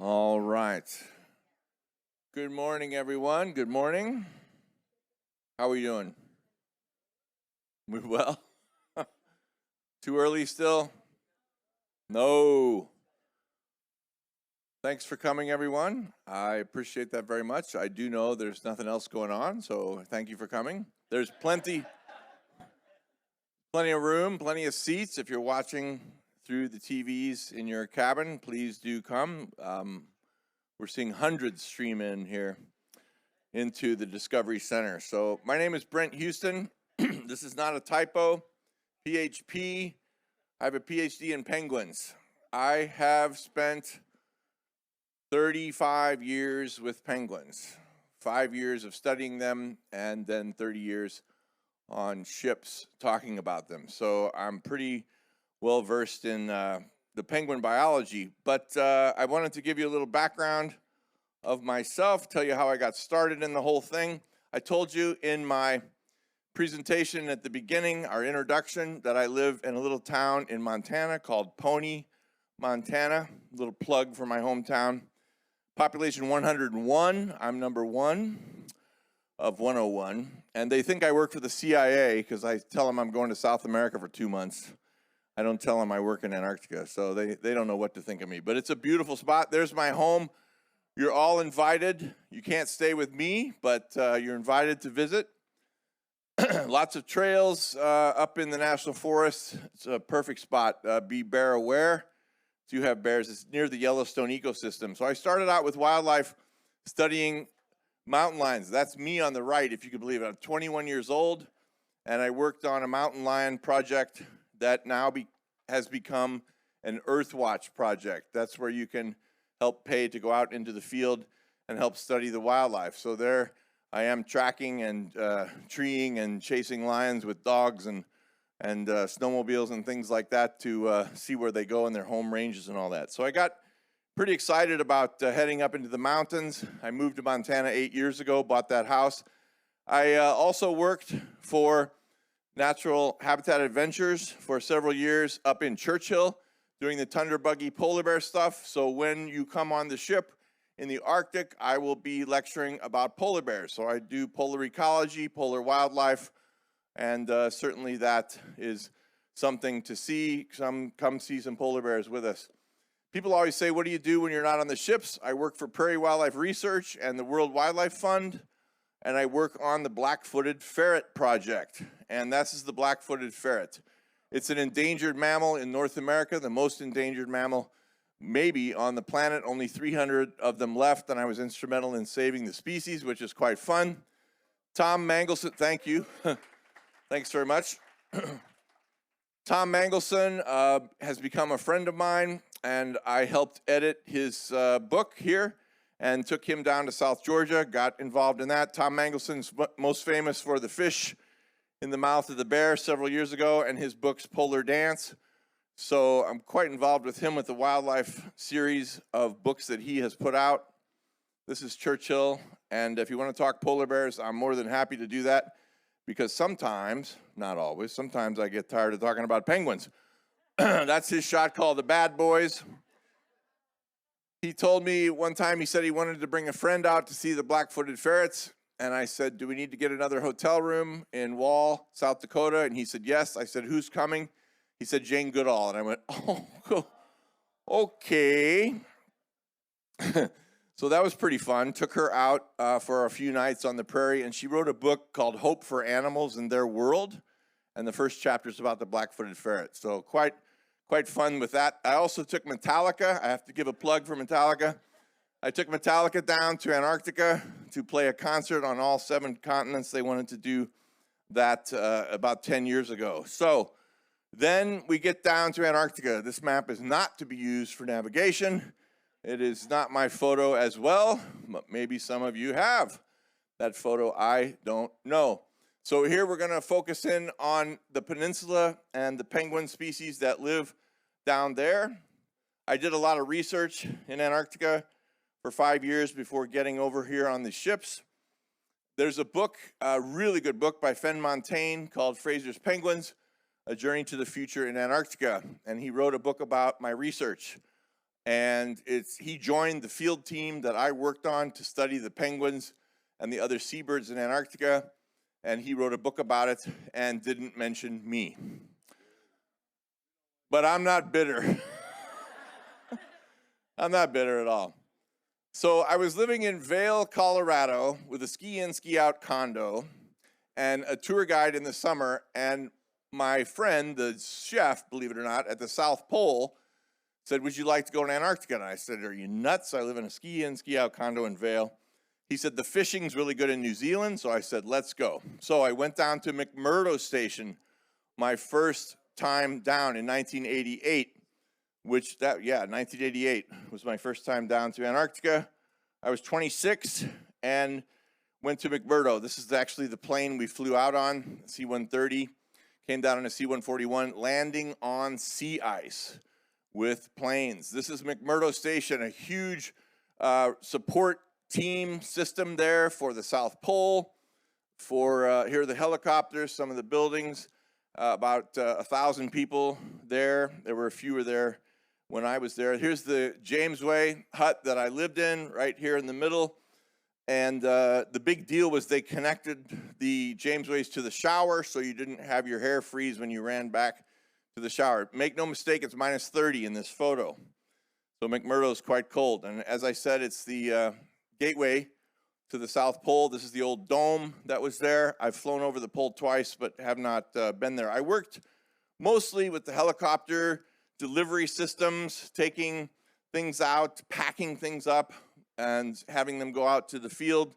All right. Good morning, everyone. Good morning. How are you doing? We well? Too early still? No. Thanks for coming, everyone. I appreciate that very much. I do know there's nothing else going on, so thank you for coming. There's plenty of room, plenty of seats. If you're watching through the TVs in your cabin, please do come. We're seeing hundreds stream in here into the Discovery Center. So my name is Brent Houston. This is not a typo. PHP. I have a PhD in penguins. I have spent 35 years with penguins, 5 years of studying them, and then 30 years on ships talking about them. So I'm pretty well versed in the penguin biology, but I wanted to give you a little background of myself, tell you how I got started in the whole thing. I told you in my presentation at the beginning, our introduction, that I live in a little town in Montana called Pony, Montana. A little plug for my hometown. Population 101, I'm number 1 of 101. And they think I work for the CIA because I tell them I'm going to South America for 2 months. I don't tell them I work in Antarctica, so they don't know what to think of me. But it's a beautiful spot. There's my home. You're all invited. You can't stay with me, but you're invited to visit. Lots of trails up in the national forest. It's a perfect spot. Be bear aware. Do have bears. It's near the Yellowstone ecosystem. So I started out with wildlife studying mountain lions. That's me on the right, if you can believe it. I'm 21 years old, and I worked on a mountain lion project that now has become an Earthwatch project. That's where you can help pay to go out into the field and help study the wildlife. So there I am tracking and treeing and chasing lions with dogs and snowmobiles and things like that to see where they go in their home ranges and all that. So I got pretty excited about heading up into the mountains. I moved to Montana 8 years ago, bought that house. I also worked for Natural Habitat Adventures for several years up in Churchill doing the tundra buggy polar bear stuff. So when you come on the ship in the Arctic, I will be lecturing about polar bears. So I do polar ecology, polar wildlife, and certainly that is something to see. Come see some polar bears with us. People always say, what do you do when you're not on the ships? I work for Prairie Wildlife Research and the World Wildlife Fund, and I work on the black-footed ferret project. And this is the black-footed ferret. It's an endangered mammal in North America, the most endangered mammal maybe on the planet. Only 300 of them left, and I was instrumental in saving the species, which is quite fun. Tom Mangelson, thank you. Thanks very much. Tom Mangelson has become a friend of mine, and I helped edit his book here and took him down to South Georgia, got involved in that. Tom Mangelson's most famous for the fish in the mouth of the bear several years ago, and his book's Polar Dance. So I'm quite involved with him with the wildlife series of books that he has put out. This is Churchill, and if you want to talk polar bears, I'm more than happy to do that, because sometimes, not always, sometimes I get tired of talking about penguins. That's his shot called The Bad Boys. He told me one time, he said he wanted to bring a friend out to see the black-footed ferrets. And I said, do we need to get another hotel room in Wall, South Dakota? And he said, yes. I said, who's coming? He said, Jane Goodall. And I went, oh, okay. So that was pretty fun. Took her out for a few nights on the prairie. And she wrote a book called Hope for Animals in Their World. And the first chapter is about the black-footed ferret. So quite fun with that. I also took Metallica. I have to give a plug for Metallica. I took Metallica down to Antarctica to play a concert on all 7 continents. They wanted to do that about 10 years ago. So then we get down to Antarctica. This map is not to be used for navigation. It is not my photo as well, but maybe some of you have that photo. I don't know. So here we're going to focus in on the peninsula and the penguin species that live down there. I did a lot of research in Antarctica for 5 years before getting over here on the ships. There's a book, a really good book by Fen Montaigne called Fraser's Penguins, A Journey to the Future in Antarctica. And he wrote a book about my research. And he joined the field team that I worked on to study the penguins and the other seabirds in Antarctica, and he wrote a book about it and didn't mention me. But I'm not bitter. I'm not bitter at all. So I was living in Vail, Colorado with a ski-in, ski-out condo and a tour guide in the summer, and my friend, the chef, believe it or not, at the South Pole said, would you like to go to Antarctica? And I said, are you nuts? I live in a ski-in, ski-out condo in Vail. He said, the fishing's really good in New Zealand. So I said, let's go. So I went down to McMurdo Station, my first time down in 1988, 1988 was my first time down to Antarctica. I was 26 and went to McMurdo. This is actually the plane we flew out on, C-130, came down on a C-141, landing on sea ice with planes. This is McMurdo Station, a huge support team system there for the South Pole, for here are the helicopters, some of the buildings, about 1,000 people there. There were fewer there when I was there. Here's the Jamesway hut that I lived in right here in the middle. And the big deal was they connected the Jamesways to the shower so you didn't have your hair freeze when you ran back to the shower. Make no mistake, it's minus 30 in this photo. So McMurdo's quite cold. And as I said, it's the gateway to the South Pole. This is the old dome that was there. I've flown over the pole twice, but have not been there. I worked mostly with the helicopter delivery systems, taking things out, packing things up, and having them go out to the field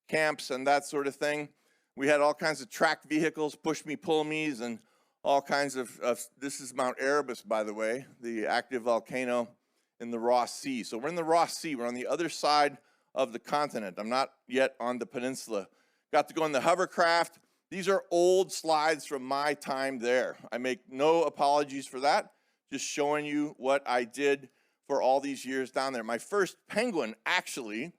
camps and that sort of thing. We had all kinds of tracked vehicles, push-me, pull-me's, and all kinds of, this is Mount Erebus, by the way, the active volcano in the Ross Sea. So we're in the Ross Sea. We're on the other side of the continent. I'm not yet on the peninsula. Got to go in the hovercraft. These are old slides from my time there. I make no apologies for that, just showing you what I did for all these years down there. My first penguin actually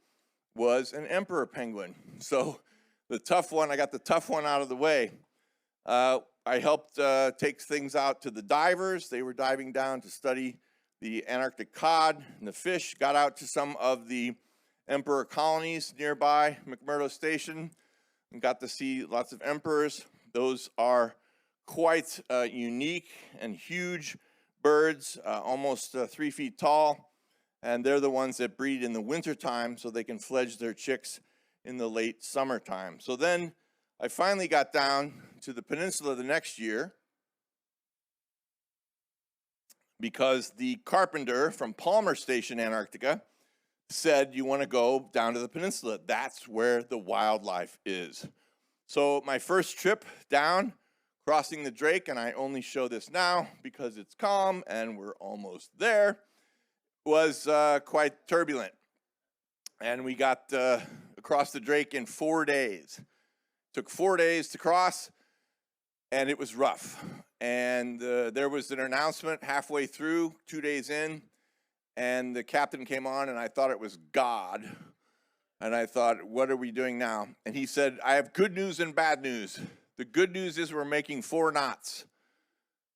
was an emperor penguin. So the tough one, I got the tough one out of the way. I helped take things out to the divers. They were diving down to study the Antarctic cod and the fish. Got out to some of the emperor colonies nearby McMurdo Station and got to see lots of emperors. Those are quite unique and huge birds, almost 3 feet tall, and they're the ones that breed in the wintertime so they can fledge their chicks in the late summertime. So then I finally got down to the peninsula the next year because the carpenter from Palmer Station, Antarctica, said, you want to go down to the peninsula. That's where the wildlife is. So my first trip down, crossing the Drake, and I only show this now because it's calm and we're almost there, was quite turbulent. And we got across the Drake in 4 days. Took 4 days to cross, and it was rough. And there was an announcement halfway through, 2 days in, and the captain came on, and I thought it was God. And I thought, what are we doing now? And he said, I have good news and bad news. The good news is we're making 4 knots,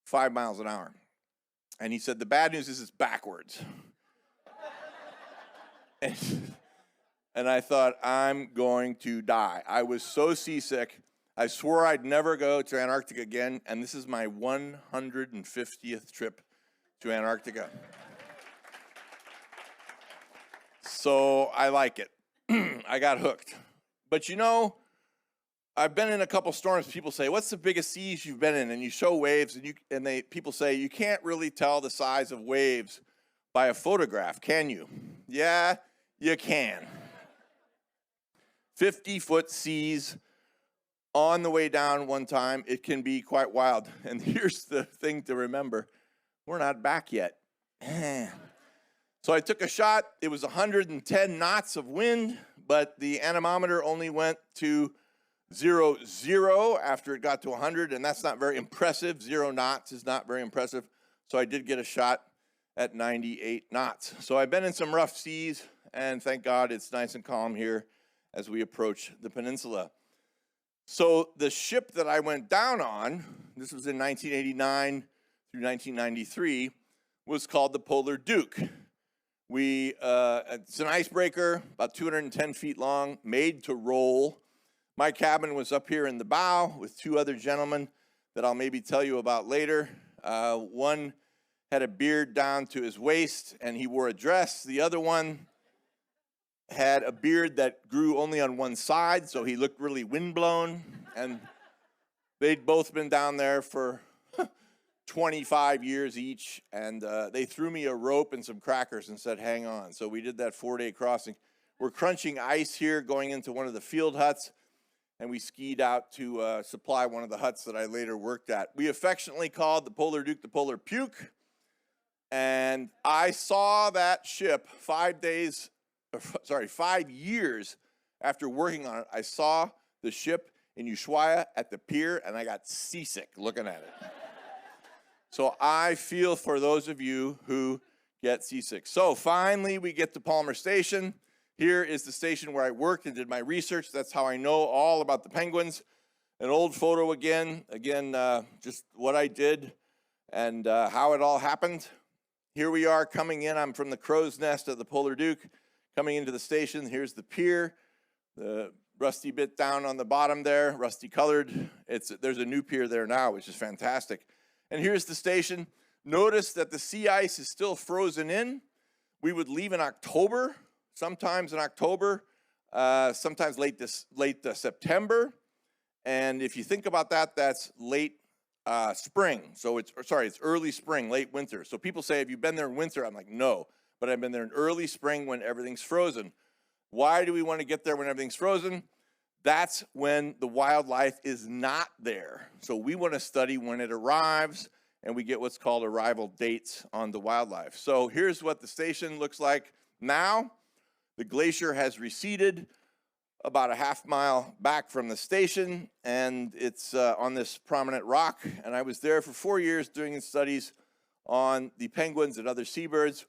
5 miles an hour. And he said, the bad news is it's backwards. And I thought, I'm going to die. I was so seasick. I swore I'd never go to Antarctica again, and this is my 150th trip to Antarctica. So I like it. I got hooked. But you know, I've been in a couple storms. People say, what's the biggest seas you've been in? And you show waves, and people say, you can't really tell the size of waves by a photograph, can you? Yeah, you can. 50-foot seas on the way down one time. It can be quite wild. And here's the thing to remember. We're not back yet. So I took a shot. It was 110 knots of wind, but the anemometer only went to 0 after it got to 100, and that's not very impressive. 0 knots is not very impressive. So I did get a shot at 98 knots. So I've been in some rough seas, and thank God it's nice and calm here as we approach the peninsula. So the ship that I went down on, this was in 1989 through 1993, was called the Polar Duke. It's an icebreaker, about 210 feet long, made to roll. My cabin was up here in the bow with two other gentlemen that I'll maybe tell you about later. One had a beard down to his waist, and he wore a dress. The other one had a beard that grew only on one side, so he looked really windblown. And they'd both been down there for 25 years each, and they threw me a rope and some crackers and said, hang on. So we did that 4-day crossing. We're crunching ice here, going into one of the field huts, and we skied out to supply one of the huts that I later worked at. We affectionately called the Polar Duke the Polar Puke, and I saw that ship 5 years after working on it. I saw the ship in Ushuaia at the pier, and I got seasick looking at it. So I feel for those of you who get seasick. So finally, we get to Palmer Station. Here is the station where I worked and did my research. That's how I know all about the penguins. An old photo again, just what I did and how it all happened. Here we are coming in. I'm from the crow's nest of the Polar Duke, coming into the station. Here's the pier, the rusty bit down on the bottom there, rusty colored. There's a new pier there now, which is fantastic. And here's the station. Notice that the sea ice is still frozen in. We would leave in October, sometimes in October, sometimes late September. And if you think about that, that's late spring. So it's early spring, late winter. So people say, have you been there in winter? I'm like, no, but I've been there in early spring when everything's frozen. Why do we want to get there when everything's frozen? That's when the wildlife is not there. So we want to study when it arrives, and we get what's called arrival dates on the wildlife. So here's what the station looks like now. The glacier has receded about a half mile back from the station, and it's on this prominent rock. And I was there for 4 years doing studies on the penguins and other seabirds.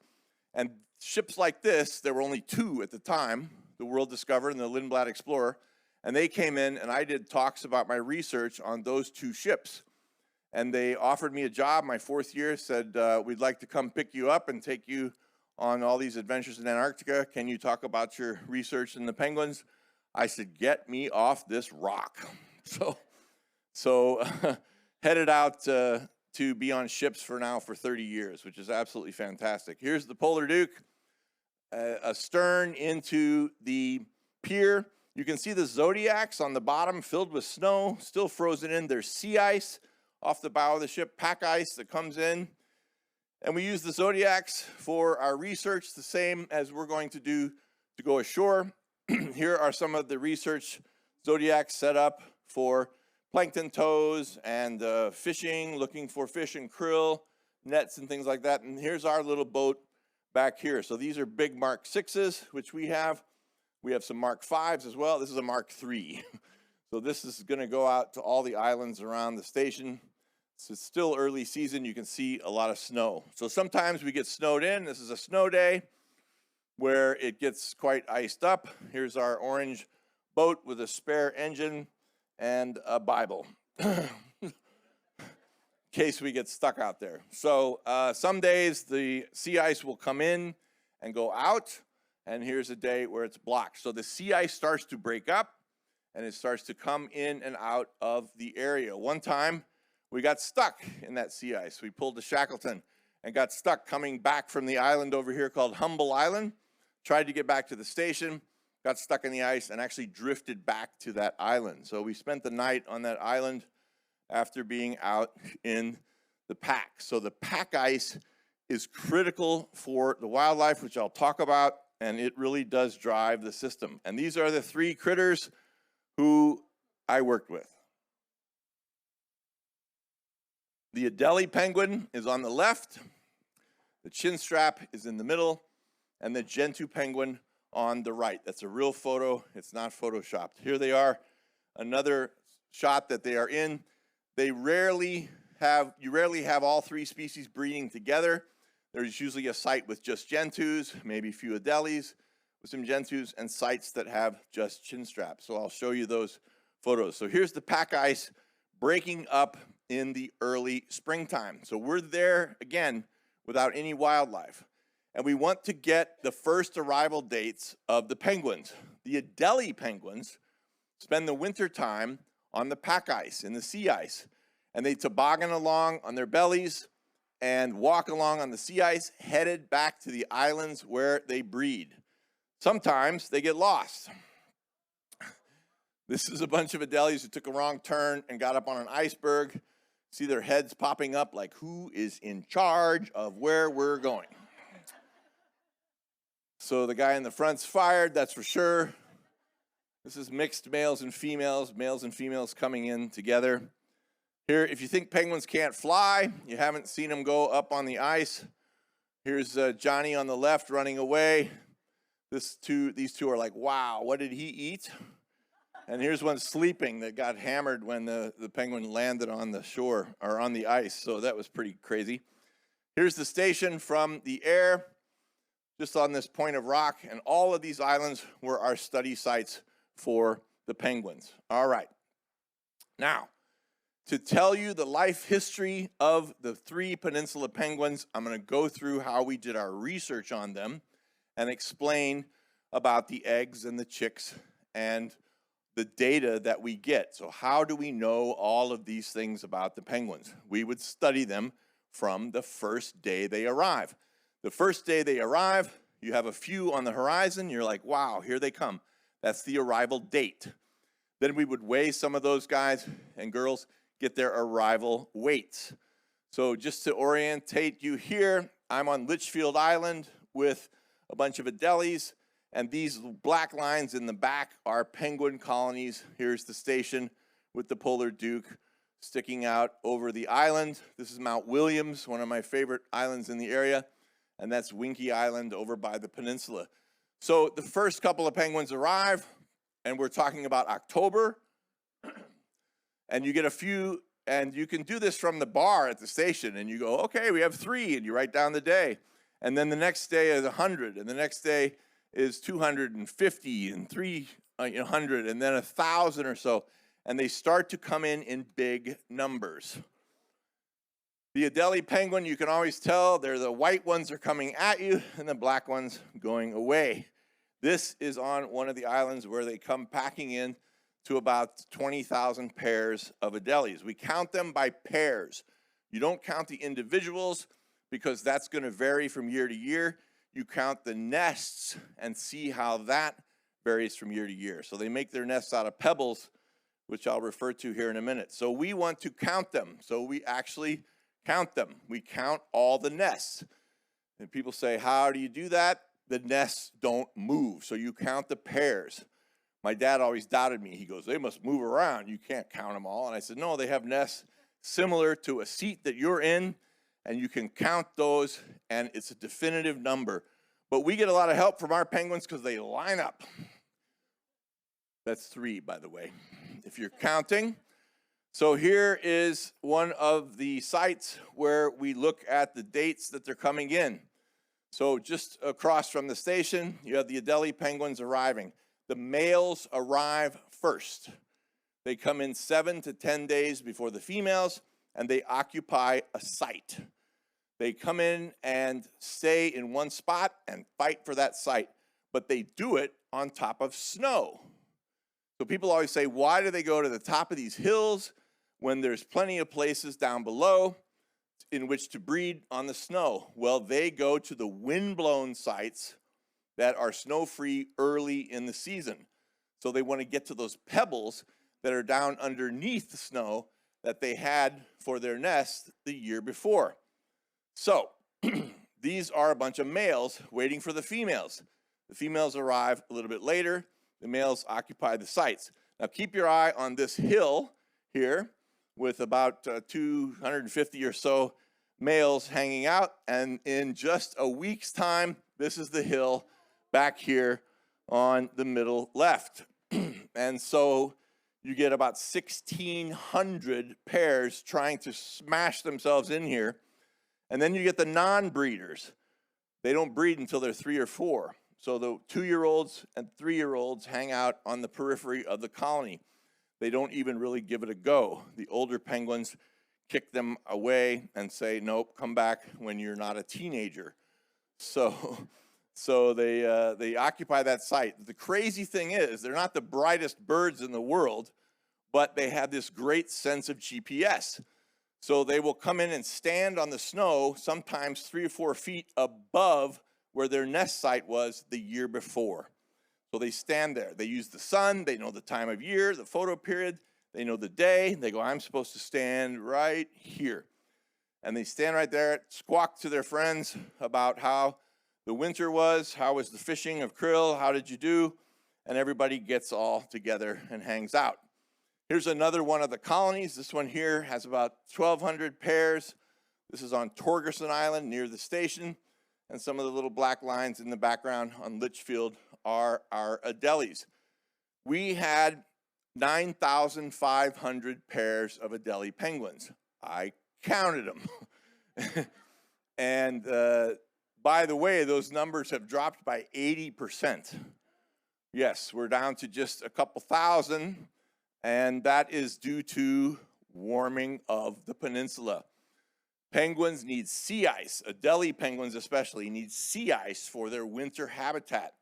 And ships like this, there were only two at the time, the World Discoverer and the Lindblad Explorer. And they came in, and I did talks about my research on those two ships. And they offered me a job my 4th year, said, we'd like to come pick you up and take you on all these adventures in Antarctica. Can you talk about your research in the penguins? I said, get me off this rock. So headed out to be on ships for 30 years, which is absolutely fantastic. Here's the Polar Duke, astern into the pier. You can see the zodiacs on the bottom filled with snow, still frozen in. There's sea ice off the bow of the ship, pack ice that comes in. And we use the zodiacs for our research, the same as we're going to do to go ashore. Here are some of the research zodiacs set up for plankton tows and fishing, looking for fish and krill, nets and things like that. And here's our little boat back here. So these are big Mark 6s, which we have. We have some Mark 5s as well. This is a Mark 3. So this is going to go out to all the islands around the station. So it's still early season. You can see a lot of snow. So sometimes we get snowed in. This is a snow day where it gets quite iced up. Here's our orange boat with a spare engine and a Bible in case we get stuck out there. So some days the sea ice will come in and go out. And here's a day where it's blocked. So the sea ice starts to break up, and it starts to come in and out of the area. One time, we got stuck in that sea ice. We pulled to Shackleton and got stuck coming back from the island over here called Humble Island. Tried to get back to the station, got stuck in the ice, and actually drifted back to that island. So we spent the night on that island after being out in the pack. So the pack ice is critical for the wildlife, which I'll talk about. And it really does drive the system. And these are the 3 critters who I worked with. The Adelie penguin is on the left, the chinstrap is in the middle, and the Gentoo penguin on the right. That's a real photo, it's not photoshopped. Here they are, another shot that they are in. You rarely have all 3 species breeding together. There's usually a site with just gentoos, maybe a few Adelies with some gentoos, and sites that have just chinstraps. So I'll show you those photos. So here's the pack ice breaking up in the early springtime. So we're there, again, without any wildlife. and we want to get the first arrival dates of the penguins. The Adelie penguins spend the winter time on the pack ice, in the sea ice, and they toboggan along on their bellies and walk along on the sea ice, headed back to the islands where they breed. Sometimes they get lost. This is a bunch of Adelies who took a wrong turn and got up on an iceberg. See their heads popping up like, who is in charge of where we're going? So the guy in the front's fired, that's for sure. This is mixed males and females coming in together. Here, if you think penguins can't fly, you haven't seen them go up on the ice. Here's Johnny on the left running away. These two are like, wow, what did he eat? And here's one sleeping that got hammered when the penguin landed on the shore, or on the ice, so that was pretty crazy. Here's the station from the air, just on this point of rock, and all of these islands were our study sites for the penguins. All right. Now, to tell you the life history of the 3 peninsula penguins, I'm going to go through how we did our research on them and explain about the eggs and the chicks and the data that we get. So how do we know all of these things about the penguins? We would study them from the first day they arrive. The first day they arrive, you have a few on the horizon. You're like, wow, here they come. That's the arrival date. Then we would weigh some of those guys and girls, get their arrival weights. So just to orientate you here, I'm on Litchfield Island with a bunch of Adelies, and these black lines in the back are penguin colonies. Here's the station with the polar duke sticking out over the island. This is Mount Williams, one of my favorite islands in the area, and that's Winky Island over by the peninsula. So the first couple of penguins arrive, and we're talking about October, and you get a few, and you can do this from the bar at the station, and you go, okay, we have 3, and you write down the day, and then the next day is 100, and the next day is 250 and 300 and then 1,000 or so, and they start to come in big numbers. The Adelie penguin, you can always tell, they're the white ones are coming at you and the black ones going away. This is on one of the islands where they come packing in to about 20,000 pairs of Adelies. We count them by pairs. You don't count the individuals because that's going to vary from year to year. You count the nests and see how that varies from year to year. So they make their nests out of pebbles, which I'll refer to here in a minute. So we want to count them. So we actually count them. We count all the nests. And people say, how do you do that? The nests don't move. So you count the pairs. My dad always doubted me. He goes, they must move around. You can't count them all. And I said, no, they have nests similar to a seat that you're in, and you can count those, and it's a definitive number. But we get a lot of help from our penguins because they line up. That's 3, by the way, if you're counting. So here is one of the sites where we look at the dates that they're coming in. So just across from the station, you have the Adelie penguins arriving. The males arrive first. They come in 7 to 10 days before the females, and they occupy a site. They come in and stay in one spot and fight for that site, but they do it on top of snow. So people always say, why do they go to the top of these hills when there's plenty of places down below in which to breed on the snow? Well, they go to the windblown sites that are snow-free early in the season. So they want to get to those pebbles that are down underneath the snow that they had for their nest the year before. So these are a bunch of males waiting for the females. The females arrive a little bit later. The males occupy the sites. Now keep your eye on this hill here with about 250 or so males hanging out. And in just a week's time, this is the hill back here on the middle left. And so you get about 1,600 pairs trying to smash themselves in here. And then you get the non-breeders. They don't breed until they're 3 or 4. So the 2-year-olds and 3-year-olds hang out on the periphery of the colony. They don't even really give it a go. The older penguins kick them away and say, nope, come back when you're not a teenager. So they occupy that site. The crazy thing is, they're not the brightest birds in the world, but they have this great sense of GPS. So they will come in and stand on the snow, sometimes 3 or 4 feet above where their nest site was the year before. So they stand there. They use the sun. They know the time of year, the photo period. They know the day. They go, I'm supposed to stand right here. And they stand right there, squawk to their friends about how the winter was, how was the fishing of krill, how did you do? And everybody gets all together and hangs out. Here's another one of the colonies. This one here has about 1,200 pairs. This is on Torgerson Island near the station. And some of the little black lines in the background on Litchfield are our Adelies. We had 9,500 pairs of Adelie penguins. I counted them. And by the way, those numbers have dropped by 80%. Yes, we're down to just a couple thousand, and that is due to warming of the peninsula. Penguins need sea ice. Adelie penguins especially need sea ice for their winter habitat.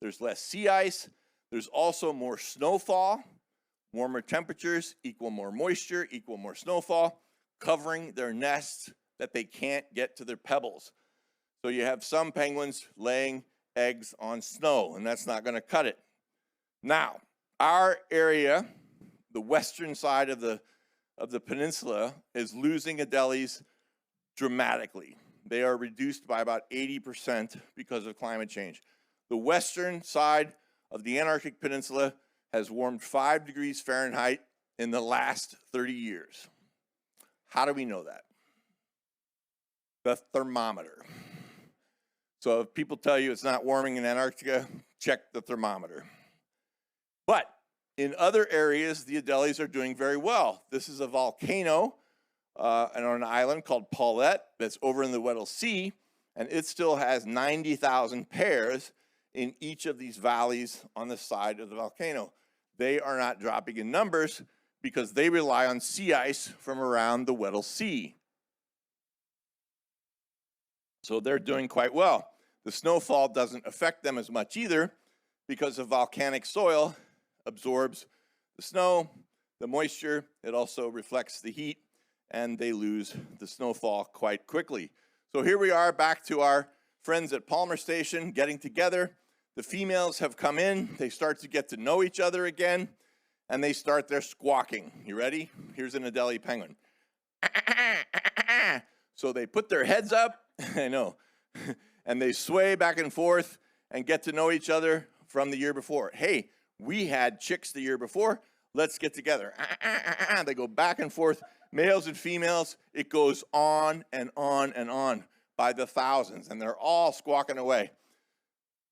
There's less sea ice. There's also more snowfall. Warmer temperatures equal more moisture, equal more snowfall, covering their nests that they can't get to their pebbles. So you have some penguins laying eggs on snow, and that's not going to cut it. Now, our area, the western side of the peninsula, is losing Adelies dramatically. They are reduced by about 80% because of climate change. The western side of the Antarctic Peninsula has warmed 5 degrees Fahrenheit in the last 30 years. How do we know that? The thermometer. So if people tell you it's not warming in Antarctica, check the thermometer. But in other areas, the Adelies are doing very well. This is a volcano on an island called Paulette that's over in the Weddell Sea, and it still has 90,000 pairs in each of these valleys on the side of the volcano. They are not dropping in numbers because they rely on sea ice from around the Weddell Sea. So they're doing quite well. The snowfall doesn't affect them as much either because the volcanic soil absorbs the snow, the moisture. It also reflects the heat, and they lose the snowfall quite quickly. So here we are back to our friends at Palmer Station getting together. The females have come in. They start to get to know each other again, and they start their squawking. You ready? Here's an Adelie penguin. So they put their heads up, I know, and they sway back and forth and get to know each other from the year before. Hey, we had chicks the year before. Let's get together. They go back and forth, males and females. It goes on and on and on by the thousands, and they're all squawking away.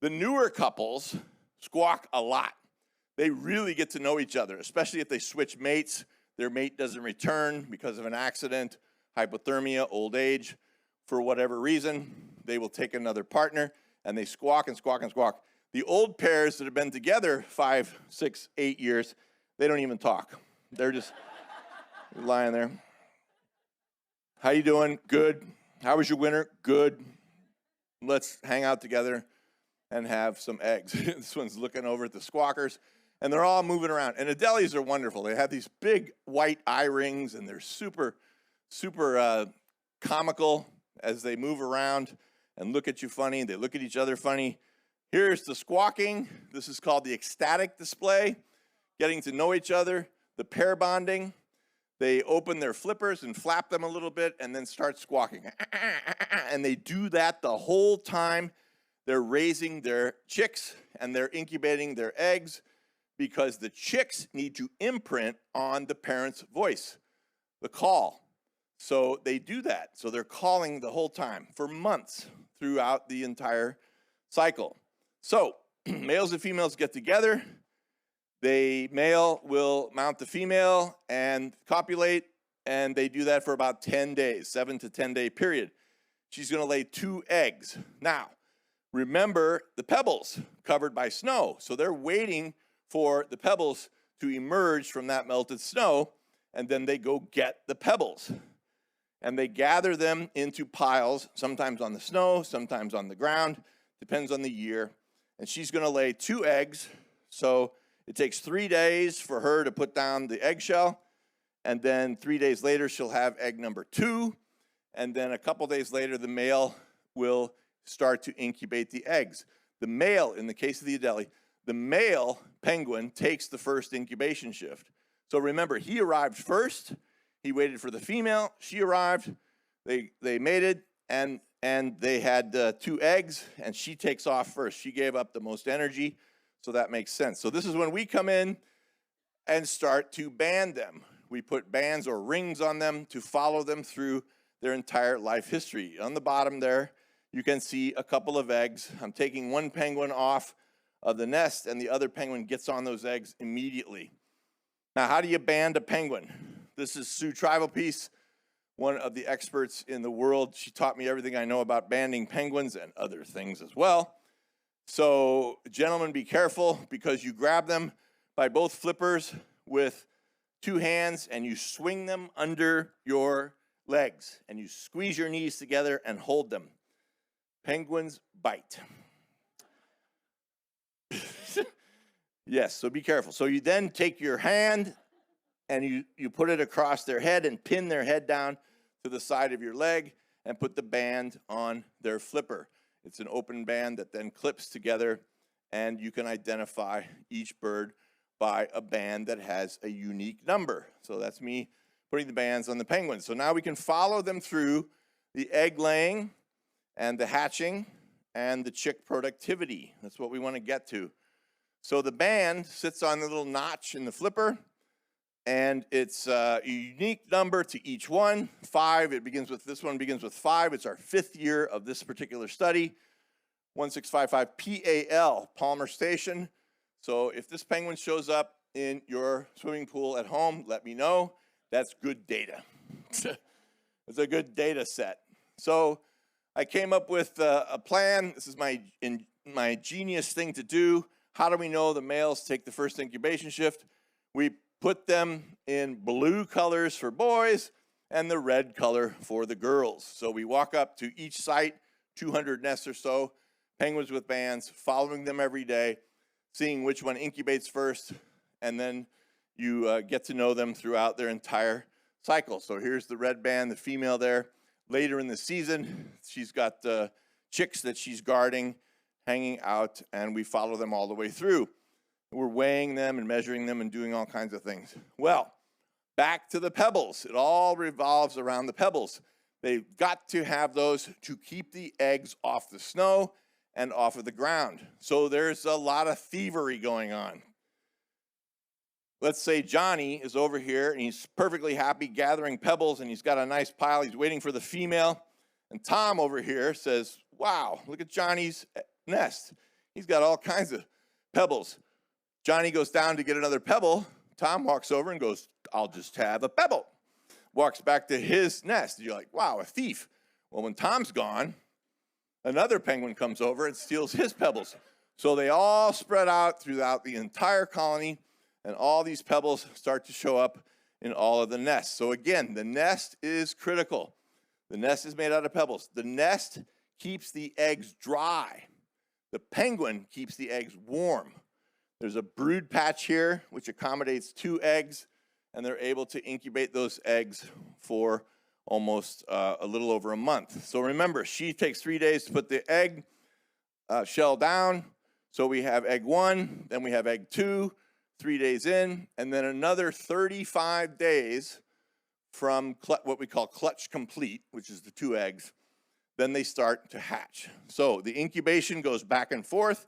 The newer couples squawk a lot. They really get to know each other, especially if they switch mates. Their mate doesn't return because of an accident, hypothermia, old age. For whatever reason, they will take another partner, and they squawk and squawk and squawk. The old pairs that have been together 5, 6, 8 years, they don't even talk. They're just lying there. How you doing? Good. How was your winter? Good. Let's hang out together and have some eggs. This one's looking over at the squawkers, and they're all moving around. And Adelies are wonderful. They have these big white eye rings, and they're super comical as they move around and look at you funny. They look at each other funny. Here's the squawking. This is called the ecstatic display, getting to know each other, the pair bonding. They open their flippers and flap them a little bit and then start squawking. And they do that the whole time they're raising their chicks and they're incubating their eggs, because the chicks need to imprint on the parent's voice, the call. So they do that. So they're calling the whole time for months throughout the entire cycle. So males and females get together. The male will mount the female and copulate, and they do that for about 10 days, 7 to 10 day period. She's going to lay 2 eggs. Now, remember the pebbles covered by snow. So they're waiting for the pebbles to emerge from that melted snow, and then they go get the pebbles. and they gather them into piles, sometimes on the snow, sometimes on the ground, depends on the year. And she's going to lay 2 eggs. So it takes 3 days for her to put down the eggshell, and then 3 days later she'll have egg number 2, and then a couple days later the male will start to incubate the eggs. The male, in the case of the Adelie, the male penguin takes the first incubation shift. So remember, he arrived first. He waited for the female. She arrived. They mated, and they had 2 eggs, and she takes off first. She gave up the most energy, so that makes sense. So this is when we come in and start to band them. We put bands or rings on them to follow them through their entire life history. On the bottom there, you can see a couple of eggs. I'm taking one penguin off of the nest, and the other penguin gets on those eggs immediately. Now, how do you band a penguin? This is Sue Tribalpiece, one of the experts in the world. She taught me everything I know about banding penguins and other things as well. So, gentlemen, be careful, because you grab them by both flippers with 2 hands, and you swing them under your legs, and you squeeze your knees together and hold them. Penguins bite. Yes, so be careful. So you then take your hand and you put it across their head and pin their head down to the side of your leg and put the band on their flipper. It's an open band that then clips together, and you can identify each bird by a band that has a unique number. So that's me putting the bands on the penguins. So now we can follow them through the egg laying and the hatching and the chick productivity. That's what we want to get to. So the band sits on the little notch in the flipper, and it's a unique number to each one. 5, this one begins with 5. It's our 5th year of this particular study. 1655 PAL, Palmer Station. So if this penguin shows up in your swimming pool at home, let me know. That's good data. It's a good data set. So I came up with a plan. This is my genius thing to do. How do we know the males take the first incubation shift? We put them in blue colors for boys and the red color for the girls. So we walk up to each site, 200 nests or so, penguins with bands, following them every day, seeing which one incubates first, and then you get to know them throughout their entire cycle. So here's the red band, the female there. Later in the season, she's got chicks that she's guarding, hanging out, and we follow them all the way through. We're weighing them and measuring them and doing all kinds of things. Well, back to the pebbles. It all revolves around the pebbles. They've got to have those to keep the eggs off the snow and off of the ground. So there's a lot of thievery going on. Let's say Johnny is over here, and he's perfectly happy gathering pebbles, and he's got a nice pile. He's waiting for the female. And Tom over here says, wow, look at Johnny's nest. He's got all kinds of pebbles. Johnny goes down to get another pebble. Tom walks over and goes, I'll just have a pebble. Walks back to his nest. You're like, wow, a thief. Well, when Tom's gone, another penguin comes over and steals his pebbles. So they all spread out throughout the entire colony, and all these pebbles start to show up in all of the nests. So again, the nest is critical. The nest is made out of pebbles. The nest keeps the eggs dry. The penguin keeps the eggs warm. There's a brood patch here, which accommodates 2 eggs, and they're able to incubate those eggs for almost a little over a month. So remember, she takes 3 days to put the egg shell down. So we have egg 1, then we have egg 2, 3 days in, and then another 35 days from what we call clutch complete, which is the 2 eggs. Then they start to hatch. So the incubation goes back and forth.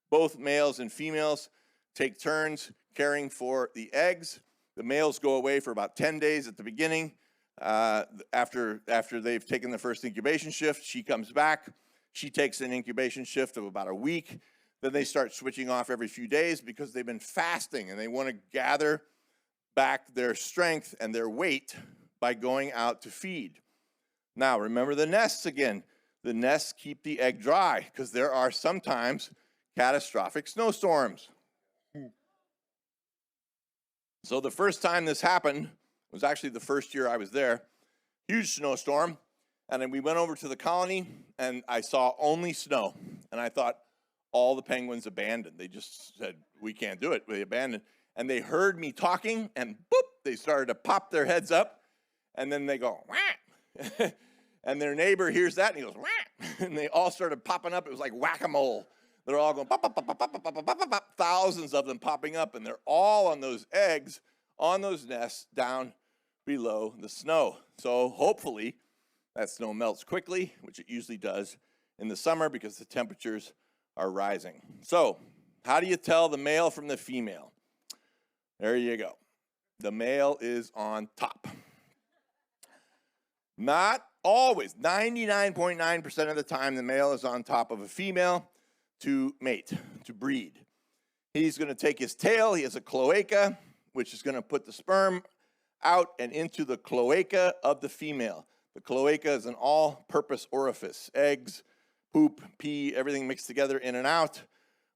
Both males and females take turns caring for the eggs. The males go away for about 10 days at the beginning. After they've taken the first incubation shift, she comes back. She takes an incubation shift of about a week. Then they start switching off every few days because they've been fasting, and they want to gather back their strength and their weight by going out to feed. Now, remember the nests again. The nests keep the egg dry because there are sometimes catastrophic snowstorms. So the first time this happened was actually the first year I was there. huge snowstorm. And then we went over to the colony, and I saw only snow. And I thought all the penguins abandoned. They just said, we can't do it. They abandoned. And they heard me talking, and boop, they started to pop their heads up. And then they go, wah. And their neighbor hears that, and he goes, wah. And they all started popping up. It was like whack-a-mole. They're all going, pop, pop, pop, pop, pop, pop, pop, pop, pop, thousands of them popping up, and they're all on those eggs, on those nests, down below the snow. So hopefully that snow melts quickly, which it usually does in the summer because the temperatures are rising. So how do you tell the male from the female? There you go. The male is on top. Not always. 99.9% of the time, the male is on top of a female to mate, to breed. He's going to take his tail. He has a cloaca, which is going to put the sperm out and into the cloaca of the female. The cloaca is an all-purpose orifice. Eggs, poop, pee, everything mixed together in and out.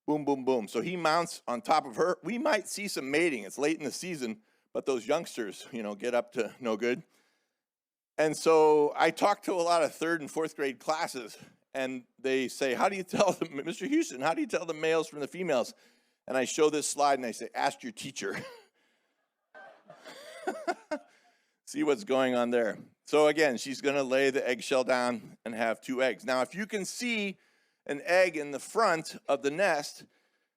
Boom, boom, boom. So he mounts on top of her. We might see some mating. It's late in the season, but those youngsters, get up to no good. And so I talk to a lot of 3rd and 4th grade classes, and they say, how do you tell them, Mr. Houston, how do you tell the males from the females? And I show this slide, and I say, ask your teacher. See what's going on there. So again, she's going to lay the eggshell down and have 2 eggs. Now, if you can see an egg in the front of the nest,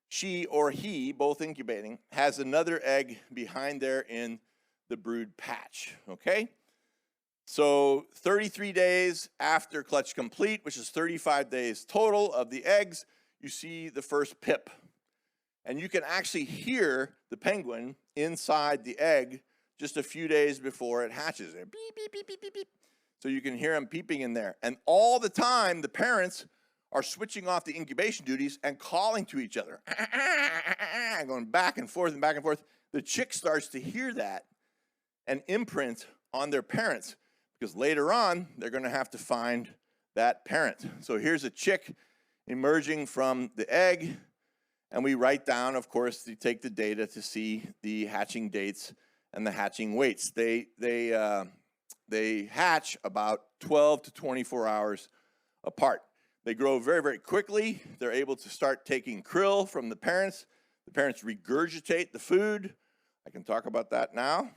she or he, both incubating, has another egg behind there in the brood patch, okay? So 33 days after clutch complete, which is 35 days total of the eggs, you see the first pip. And you can actually hear the penguin inside the egg just a few days before it hatches. Beep, beep, beep, beep, beep, beep. So you can hear them peeping in there. And all the time, the parents are switching off the incubation duties and calling to each other, going back and forth and back and forth. The chick starts to hear that and imprint on their parents, because later on, they're going to have to find that parent. So here's a chick emerging from the egg, and we write down, of course, to take the data to see the hatching dates and the hatching weights. They hatch about 12 to 24 hours apart. They grow very, very quickly. They're able to start taking krill from the parents. The parents regurgitate the food. I can talk about that now.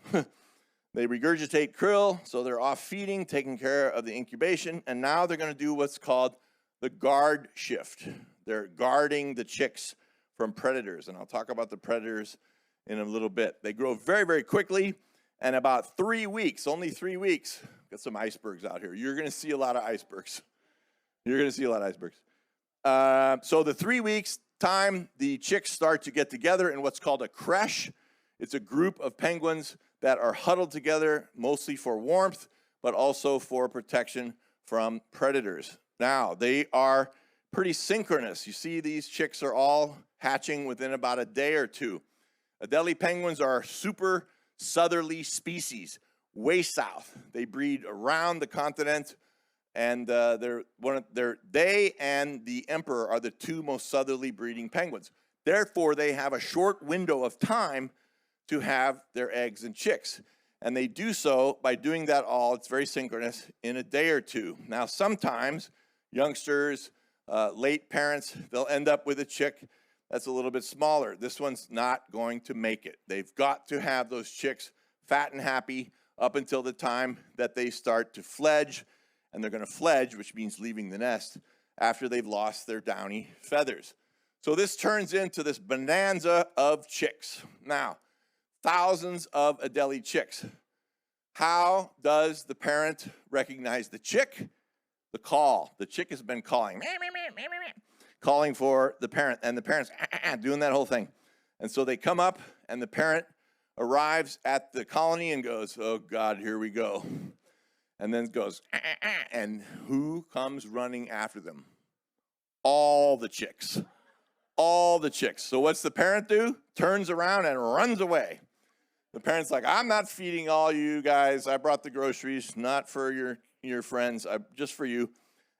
They regurgitate krill, so they're off feeding, taking care of the incubation, and now they're going to do what's called the guard shift. They're guarding the chicks from predators, and I'll talk about the predators in a little bit. They grow very, very quickly, and about 3 weeks, only 3 weeks, got some icebergs out here. You're going to see a lot of icebergs. You're going to see a lot of icebergs. So the 3 weeks time, the chicks start to get together in what's called a creche. It's a group of penguins that are huddled together, mostly for warmth, but also for protection from predators. Now, they are pretty synchronous. You see these chicks are all hatching within about a day or two. Adelie penguins are super southerly species, way south. They breed around the continent, and they and the emperor are the 2 most southerly breeding penguins. Therefore, they have a short window of time to have their eggs and chicks. And they do so by doing that all, it's very synchronous, in a day or two. Now, sometimes youngsters, late parents, they'll end up with a chick that's a little bit smaller. This one's not going to make it. They've got to have those chicks fat and happy up until the time that they start to fledge. And they're going to fledge, which means leaving the nest, after they've lost their downy feathers. So this turns into this bonanza of chicks. Now, thousands of Adelie chicks. How does the parent recognize the chick? The call. The chick has been calling, calling for the parent, and the parent's doing that whole thing. And so they come up, and the parent arrives at the colony and goes, oh God, here we go. And then goes, and who comes running after them? All the chicks. All the chicks. So what's the parent do? Turns around and runs away. The parent's like, I'm not feeding all you guys. I brought the groceries, not for your friends, just for you.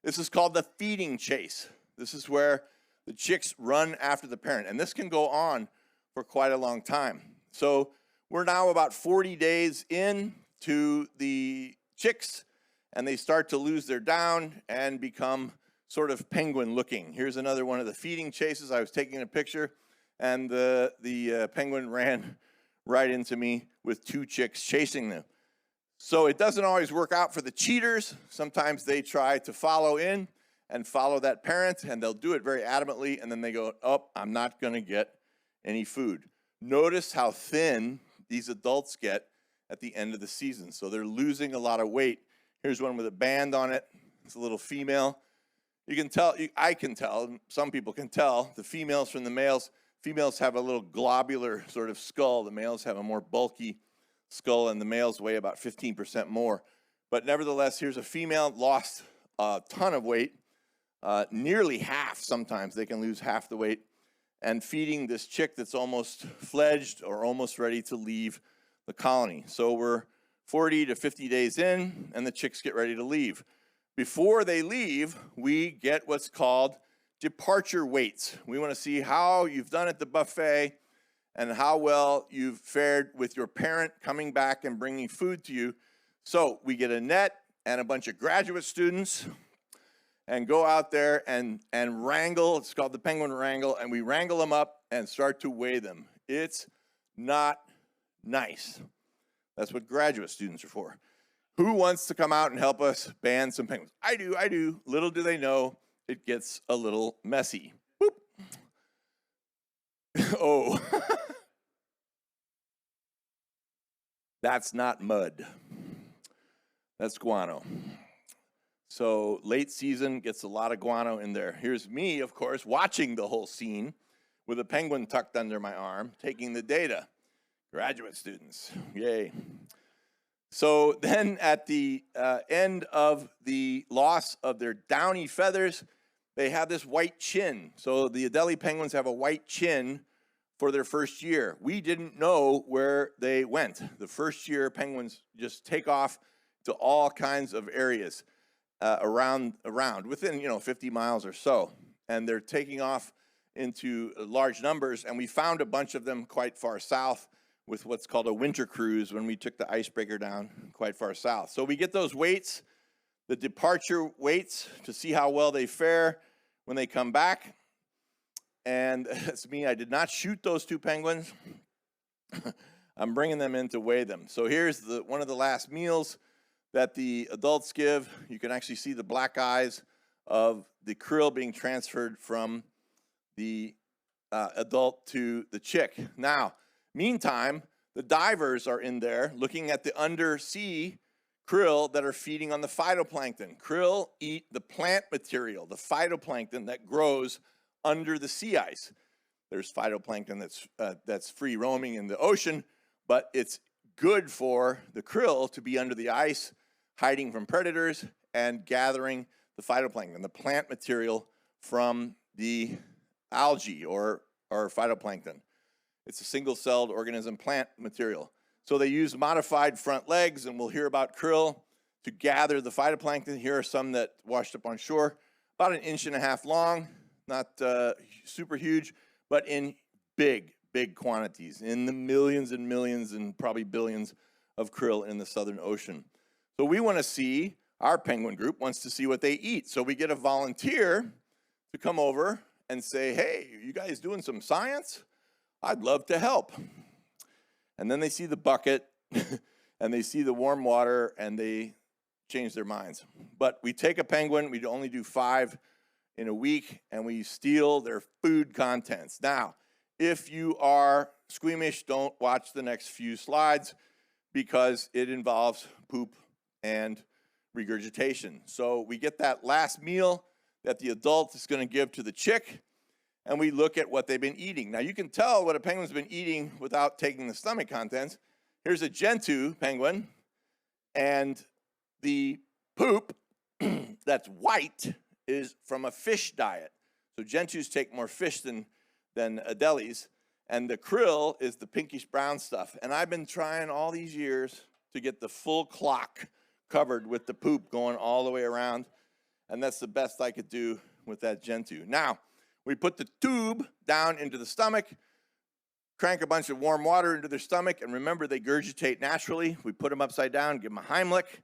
This is called the feeding chase. This is where the chicks run after the parent. And this can go on for quite a long time. So we're now about 40 days in to the chicks and they start to lose their down and become sort of penguin looking. Here's another one of the feeding chases. I was taking a picture, and the penguin ran right into me with 2 chicks chasing them. So it doesn't always work out for the cheaters. Sometimes they try to follow in and follow that parent, and they'll do it very adamantly, and then they go, oh, I'm not going to get any food. Notice how thin these adults get at the end of the season. So they're losing a lot of weight. Here's one with a band on it. It's a little female. You can tell, I can tell, some people can tell, the females from the males. Females have a little globular sort of skull. The males have a more bulky skull, and the males weigh about 15% more. But nevertheless, here's a female, lost a ton of weight, nearly half sometimes. They can lose half the weight, and feeding this chick that's almost fledged or almost ready to leave the colony. So we're 40 to 50 days in, and the chicks get ready to leave. Before they leave, we get what's called departure weights. We want to see how you've done at the buffet and how well you've fared with your parent coming back and bringing food to you. So we get a net and a bunch of graduate students and go out there and wrangle. It's called the penguin wrangle, and we wrangle them up and start to weigh them. It's not nice. That's what graduate students are for. Who wants to come out and help us ban some penguins? I do. Little do they know, it gets a little messy. Boop. Oh. That's not mud. That's guano. So late season gets a lot of guano in there. Here's me, of course, watching the whole scene with a penguin tucked under my arm, taking the data. Graduate students, yay. So then at the end of the loss of their downy feathers, they have this white chin. So the Adelie penguins have a white chin for their first year. We didn't know where they went. The first year penguins just take off to all kinds of areas around within 50 miles or so. And they're taking off into large numbers, and we found a bunch of them quite far south with what's called a winter cruise when we took the icebreaker down quite far south. So we get those weights, the departure weights, to see how well they fare when they come back. And that's me. I did not shoot those 2 penguins. I'm bringing them in to weigh them. So here's one of the last meals that the adults give. You can actually see the black eyes of the krill being transferred from the adult to the chick. Now, meantime, the divers are in there looking at the undersea krill that are feeding on the phytoplankton. Krill eat the plant material, the phytoplankton that grows under the sea ice. There's phytoplankton that's free roaming in the ocean, but it's good for the krill to be under the ice, hiding from predators and gathering the phytoplankton, the plant material from the algae or phytoplankton. It's a single-celled organism plant material. So they use modified front legs, and we'll hear about krill to gather the phytoplankton. Here are some that washed up on shore, about 1.5 inches long, not super huge, but in big quantities, in the millions and millions and probably billions of krill in the Southern Ocean. So we want to see, our penguin group wants to see what they eat. So we get a volunteer to come over and say, hey, you guys doing some science? I'd love to help. And then they see the bucket and they see the warm water and they change their minds. But we take a penguin, we only do 5 in a week, and we steal their food contents. Now, if you are squeamish, don't watch the next few slides because it involves poop and regurgitation. So we get that last meal that the adult is going to give to the chick, and we look at what they've been eating. Now, you can tell what a penguin's been eating without taking the stomach contents. Here's a Gentoo penguin, and the poop that's white is from a fish diet. So Gentoos take more fish than Adelies, and the krill is the pinkish brown stuff. And I've been trying all these years to get the full clock covered with the poop going all the way around, and that's the best I could do with that Gentoo. Now, we put the tube down into the stomach, crank a bunch of warm water into their stomach, and remember, they gurgitate naturally. We put them upside down, give them a Heimlich,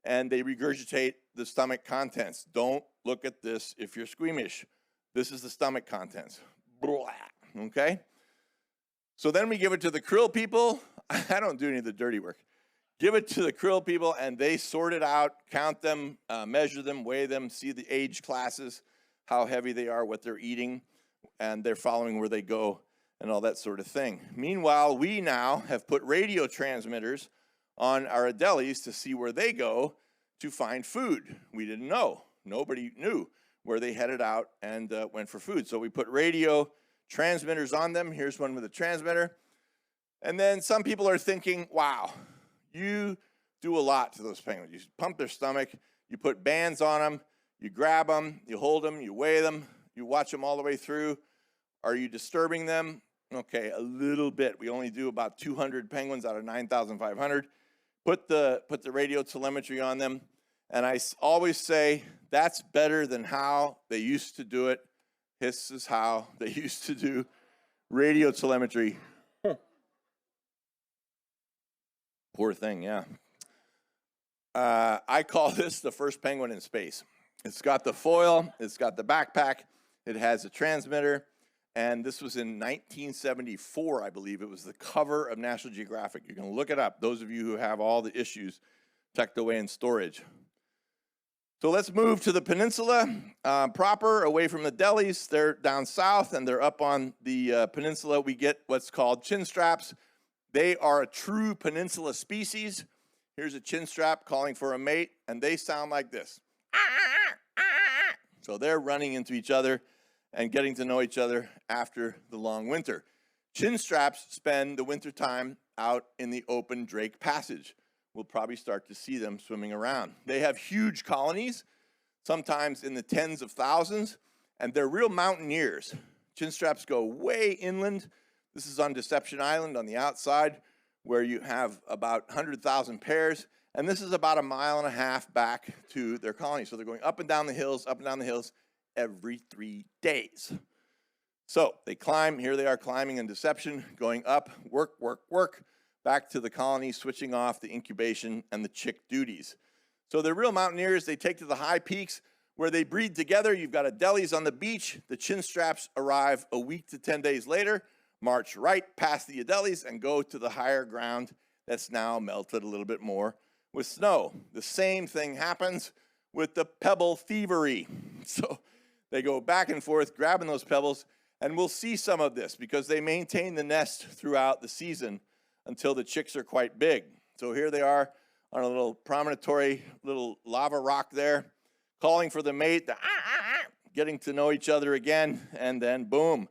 and they regurgitate the stomach contents. Don't look at this if you're squeamish. This is the stomach contents. Blah, okay? So then we give it to the krill people. I don't do any of the dirty work. Give it to the krill people, and they sort it out, count them, measure them, weigh them, see the age classes, how heavy they are, what they're eating, and they're following where they go and all that sort of thing. Meanwhile, we now have put radio transmitters on our adeles to see where they go to find food. We didn't know. Nobody knew where they headed out and went for food. So we put radio transmitters on them. Here's one with a transmitter. And then some people are thinking, wow, you do a lot to those penguins. You pump their stomach, you put bands on them, you grab them, you hold them, you weigh them, you watch them all the way through. Are you disturbing them? Okay, a little bit. We only do about 200 penguins out of 9,500. Put the radio telemetry on them, and I always say that's better than how they used to do it. This is how they used to do radio telemetry. Poor thing, yeah. I call this the first penguin in space. It's got the foil, it's got the backpack, it has a transmitter, and this was in 1974, I believe. It was the cover of National Geographic. You can look it up, those of you who have all the issues tucked away in storage. So let's move to the peninsula proper, away from the delis. They're down south, and they're up on the peninsula. We get what's called chin straps. They are a true peninsula species. Here's a chin strap calling for a mate, and they sound like this. So they're running into each other and getting to know each other after the long winter. Chin straps spend the winter time out in the open Drake Passage. We'll probably start to see them swimming around. They have huge colonies, sometimes in the tens of thousands, and they're real mountaineers. Chin straps go way inland. This is on Deception Island on the outside, where you have about 100,000 pairs, and this is about 1.5 miles back to their colony. So they're going up and down the hills, every 3 days. So they climb, here they are climbing in Deception, going up, work, back to the colony, switching off the incubation and the chick duties. So they're real mountaineers. They take to the high peaks where they breed together. You've got adeles on the beach. The chin straps arrive a week to 10 days later, march right past the adeles and go to the higher ground that's now melted a little bit more with snow. The same thing happens with the pebble thievery. So they go back and forth grabbing those pebbles, and we'll see some of this because they maintain the nest throughout the season until the chicks are quite big. So here they are on a little promontory, little lava rock there, calling for the mate, getting to know each other again, and then boom,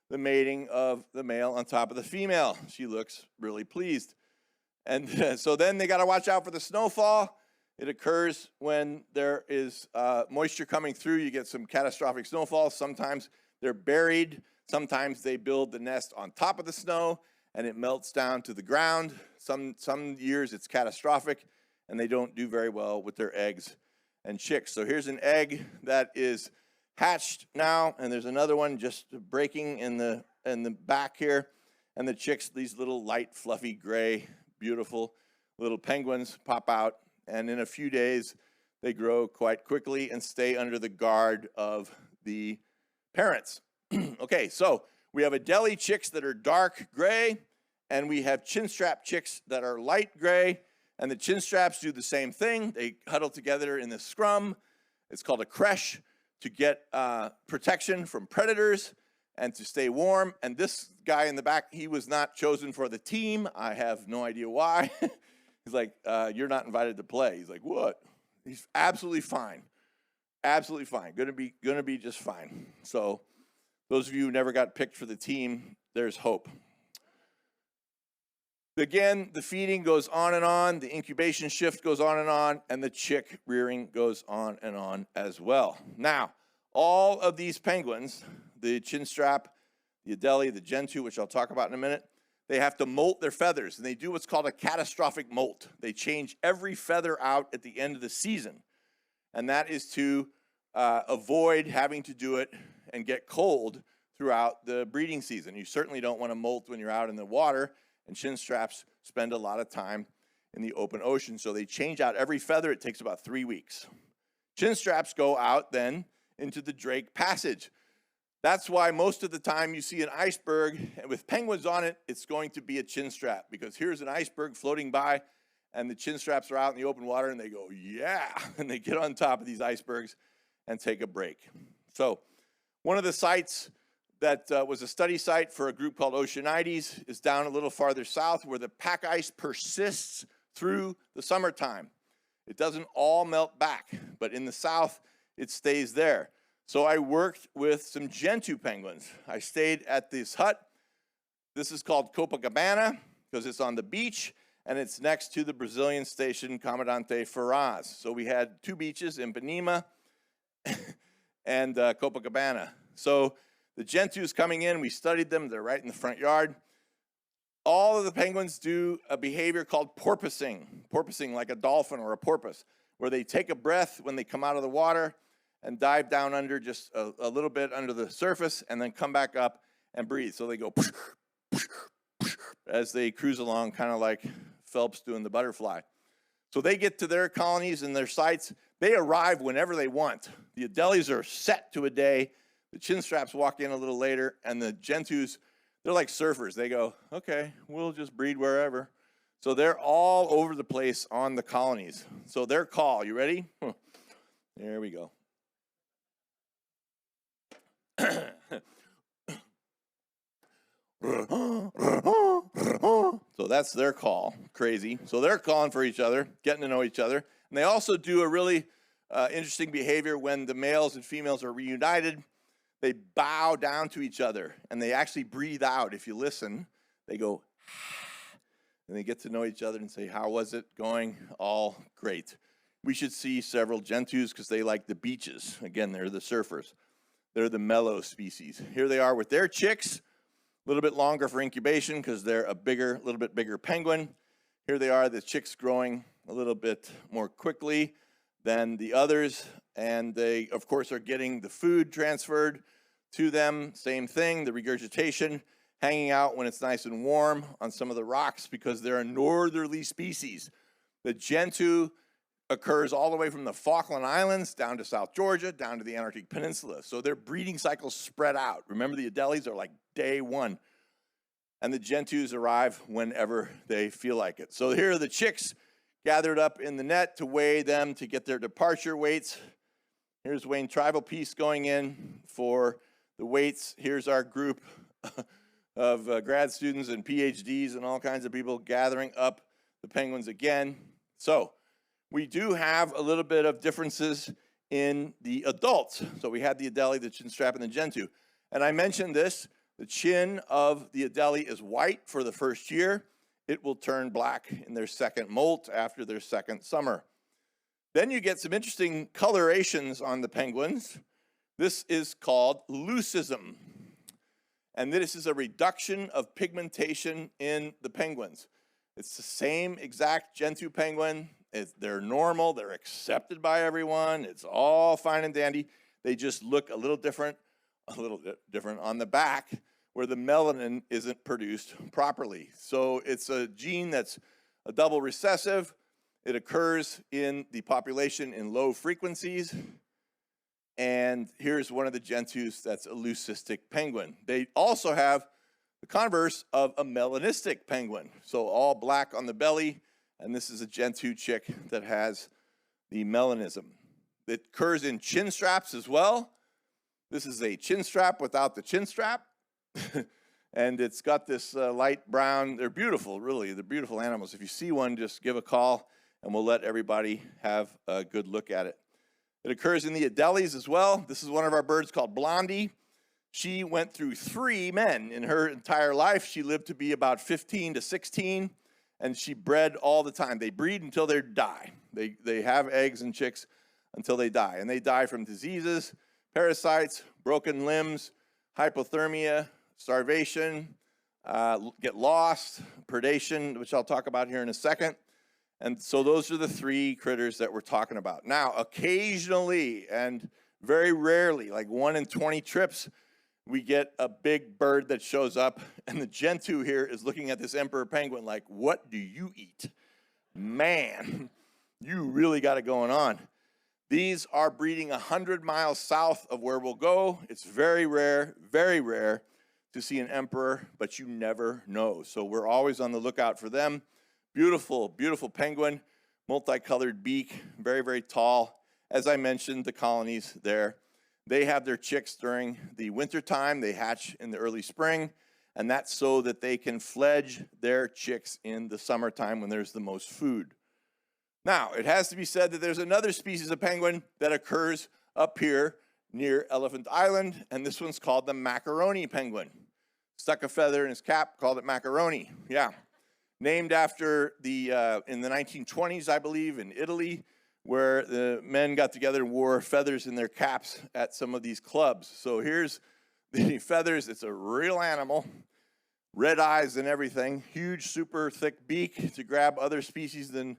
the mating of the male on top of the female. She looks really pleased. And so then they got to watch out for the snowfall. It occurs when there is moisture coming through. You get some catastrophic snowfalls. Sometimes they're buried. Sometimes they build the nest on top of the snow and it melts down to the ground. Some years it's catastrophic and they don't do very well with their eggs and chicks. So here's an egg that is hatched now, and there's another one just breaking in the back here. And the chicks, these little light, fluffy, gray, beautiful little penguins pop out. And in a few days, they grow quite quickly and stay under the guard of the parents. Okay, so we have adelie chicks that are dark gray, and we have chin strap chicks that are light gray. And the chin straps do the same thing. They huddle together in this scrum. It's called a creche to get protection from predators and to stay warm. And this guy in the back, he was not chosen for the team. I have no idea why. He's like, you're not invited to play. He's like, what? He's absolutely fine. Absolutely fine. Gonna be just fine. So those of you who never got picked for the team, there's hope. Again, the feeding goes on and on, the incubation shift goes on, and the chick rearing goes on and on as well. Now, all of these penguins, the chin strap, the adelie, the gentoo, which I'll talk about in a minute, they have to molt their feathers, and they do what's called a catastrophic molt. They change every feather out at the end of the season, and that is to avoid having to do it and get cold throughout the breeding season. You certainly don't want to molt when you're out in the water, and chin straps spend a lot of time in the open ocean. So they change out every feather. It takes about 3 weeks. Chin straps go out then into the Drake Passage. That's why most of the time you see an iceberg, and with penguins on it, it's going to be a chin strap, because here's an iceberg floating by, and the chin straps are out in the open water, and they go, yeah, and they get on top of these icebergs and take a break. So one of the sites that was a study site for a group called Oceanides is down a little farther south, where the pack ice persists through the summertime. It doesn't all melt back, but in the south, it stays there. So I worked with some Gentoo penguins. I stayed at this hut. This is called Copacabana because it's on the beach, and it's next to the Brazilian station Comandante Ferraz. So we had 2 beaches, Ipanema and Copacabana. So the Gentoos coming in, we studied them. They're right in the front yard. All of the penguins do a behavior called porpoising like a dolphin or a porpoise, where they take a breath when they come out of the water and dive down under just a little bit under the surface, and then come back up and breathe. So they go as they cruise along, kind of like Phelps doing the butterfly. So they get to their colonies and their sites. They arrive whenever they want. The Adelis are set to a day. The chin straps walk in a little later, and the Gentoos, they're like surfers. They go, okay, we'll just breed wherever. So they're all over the place on the colonies. So their call, you ready? There we go. So that's their call. Crazy. So they're calling for each other, getting to know each other. And they also do a really interesting behavior when the males and females are reunited. They bow down to each other, and they actually breathe out. If you listen, they go, and they get to know each other and say, how was it going? All great. We should see several Gentoos because they like the beaches. Again, they're the surfers. They're the mellow species. Here they are with their chicks, a little bit longer for incubation because they're a little bit bigger penguin. Here they are, the chicks growing a little bit more quickly than the others, and they, of course, are getting the food transferred to them. Same thing, the regurgitation, hanging out when it's nice and warm on some of the rocks because they're a northerly species. The Gentoo occurs all the way from the Falkland Islands down to South Georgia, down to the Antarctic Peninsula. So their breeding cycles spread out. Remember, the Adelis are like day one, and the Gentoos arrive whenever they feel like it. So here are the chicks gathered up in the net to weigh them to get their departure weights. Here's Wayne Tribal Piece going in for the weights. Here's our group of grad students and PhDs and all kinds of people gathering up the penguins again. So we do have a little bit of differences in the adults. So we had the Adelie, the chin strap, and the Gentoo. And I mentioned this, the chin of the Adelie is white for the first year. It will turn black in their second molt after their second summer. Then you get some interesting colorations on the penguins. This is called leucism. And this is a reduction of pigmentation in the penguins. It's the same exact Gentoo penguin. They're normal, they're accepted by everyone, it's all fine and dandy. They just look a little different on the back where the melanin isn't produced properly. So it's a gene that's a double recessive. It occurs in the population in low frequencies. And here's one of the Gentoos that's a leucistic penguin. They also have the converse of a melanistic penguin. So all black on the belly, and this is a Gentoo chick that has the melanism. It occurs in chin straps as well. This is a chin strap without the chin strap. And it's got this light brown. They're beautiful, really. They're beautiful animals. If you see one, just give a call, and we'll let everybody have a good look at it. It occurs in the Adelis as well. This is one of our birds called Blondie. She went through 3 men in her entire life. She lived to be about 15 to 16, and she bred all the time. They breed until they die. They have eggs and chicks until they die, and they die from diseases, parasites, broken limbs, hypothermia, starvation, get lost, predation, which I'll talk about here in a second. And so those are the 3 critters that we're talking about. Now, occasionally and very rarely, like 1 in 20 trips, we get a big bird that shows up, and the Gentoo here is looking at this emperor penguin like, what do you eat? Man, you really got it going on. These are breeding 100 miles south of where we'll go. It's very rare to see an emperor, but you never know. So we're always on the lookout for them. Beautiful, beautiful penguin, multicolored beak, very tall. As I mentioned, the colonies there. They have their chicks during the winter time. They hatch in the early spring, and that's so that they can fledge their chicks in the summertime when there's the most food. Now, it has to be said that there's another species of penguin that occurs up here near Elephant Island, and this one's called the macaroni penguin. Stuck a feather in his cap, called it macaroni. Yeah. Named after in the 1920s, I believe, in Italy, where the men got together and wore feathers in their caps at some of these clubs. So here's the feathers. It's a real animal. Red eyes and everything. Huge, super thick beak to grab other species than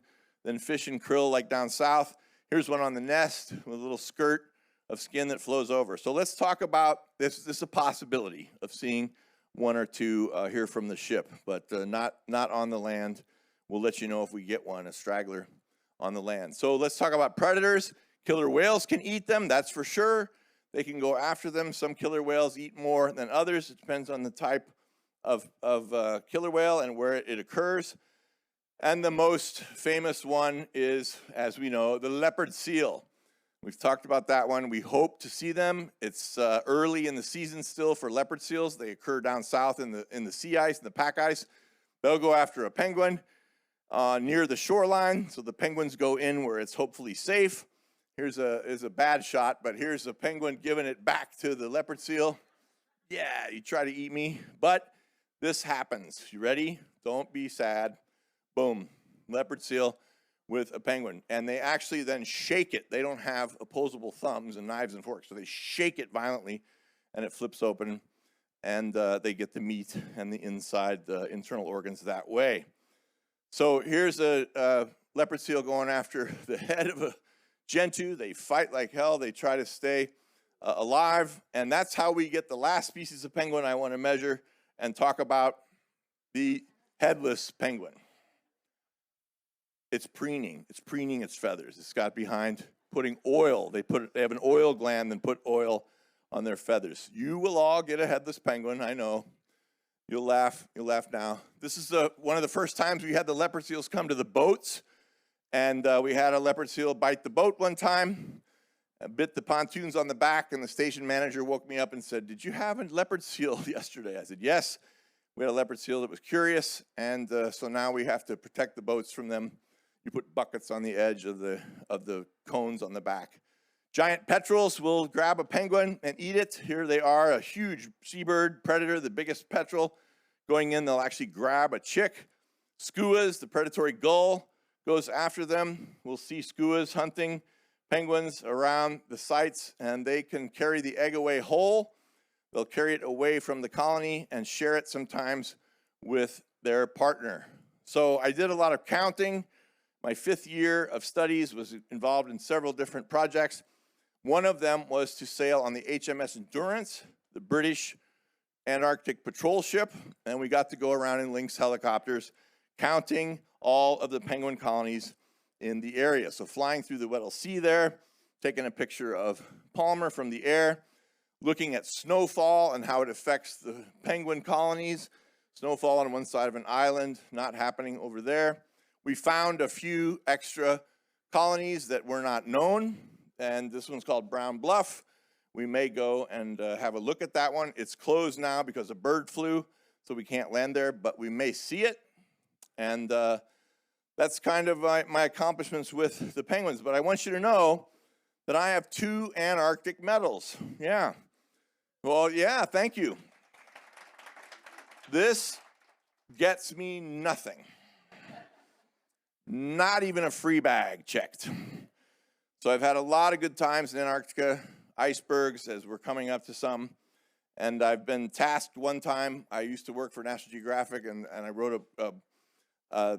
fish and krill like down south. Here's one on the nest with a little skirt of skin that flows over. So let's talk about this. This is a possibility of seeing one or two here from the ship, but not on the land. We'll let you know if we get one, a straggler on the land. So let's talk about predators. Killer whales can eat them, that's for sure. They can go after them. Some killer whales eat more than others. It depends on the type of killer whale and where it occurs. And the most famous one is, as we know, the leopard seal. We've talked about that one. We hope to see them. It's early in the season still for leopard seals. They occur down south in the sea ice, in the pack ice. They'll go after a penguin near the shoreline, so the penguins go in where it's hopefully safe. Here's a bad shot, but here's a penguin giving it back to the leopard seal. Yeah, you try to eat me, but this happens. You ready? Don't be sad. Boom, leopard seal with a penguin. And they actually then shake it. They don't have opposable thumbs and knives and forks, so they shake it violently, and it flips open, and they get the meat and the inside, the internal organs that way. So here's a leopard seal going after the head of a gentoo. They fight like hell. They try to stay alive, and that's how we get the last species of penguin I want to measure and talk about, the headless penguin. It's preening its feathers. It's got behind putting oil. They have an oil gland and put oil on their feathers. You will all get a headless penguin, I know. You'll laugh now. This is one of the first times we had the leopard seals come to the boats, and we had a leopard seal bite the boat one time, bit the pontoons on the back, and the station manager woke me up and said, "Did you have a leopard seal yesterday?" I said, "Yes, we had a leopard seal that was curious, and so now we have to protect the boats from them. You put buckets on the edge of the cones on the back." Giant petrels will grab a penguin and eat it. Here they are, a huge seabird predator, the biggest petrel. Going in, they'll actually grab a chick. Skuas, the predatory gull, goes after them. We'll see skuas hunting penguins around the sites, and they can carry the egg away whole. They'll carry it away from the colony and share it sometimes with their partner. So I did a lot of counting. My 5th year of studies was involved in several different projects. One of them was to sail on the HMS Endurance, the British Antarctic patrol ship, and we got to go around in Lynx helicopters counting all of the penguin colonies in the area. So flying through the Weddell Sea there, taking a picture of Palmer from the air, looking at snowfall and how it affects the penguin colonies. Snowfall on one side of an island, not happening over there. We found a few extra colonies that were not known, and this one's called Brown Bluff. We may go and have a look at that one. It's closed now because of bird flu, so we can't land there, but we may see it. And that's kind of my accomplishments with the penguins. But I want you to know that I have 2 Antarctic medals. Yeah. Well, yeah, thank you. This gets me nothing. Not even a free bag checked. So I've had a lot of good times in Antarctica, icebergs as we're coming up to some. And I've been tasked one time. I used to work for National Geographic, and I wrote a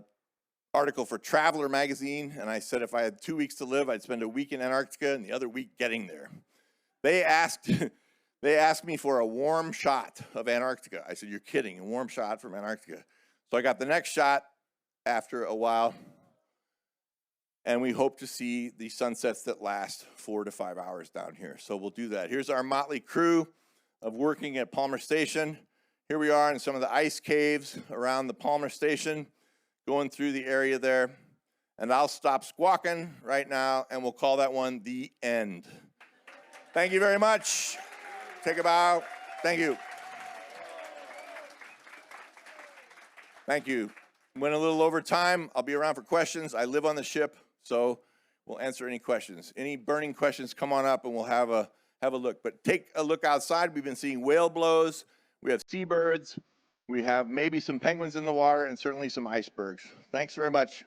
article for Traveler magazine. And I said if I had 2 weeks to live, I'd spend a week in Antarctica and the other week getting there. They asked me for a warm shot of Antarctica. I said, "You're kidding, a warm shot from Antarctica." So I got the next shot after a while. And we hope to see the sunsets that last 4 to 5 hours down here. So we'll do that. Here's our motley crew of working at Palmer Station. Here we are in some of the ice caves around the Palmer Station, going through the area there. And I'll stop squawking right now, and we'll call that one the end. Thank you very much. Take a bow. Thank you. Thank you. Went a little over time. I'll be around for questions. I live on the ship, so we'll answer any questions. Any burning questions, come on up and we'll have a look. But take a look outside. We've been seeing whale blows. We have seabirds. We have maybe some penguins in the water and certainly some icebergs. Thanks very much.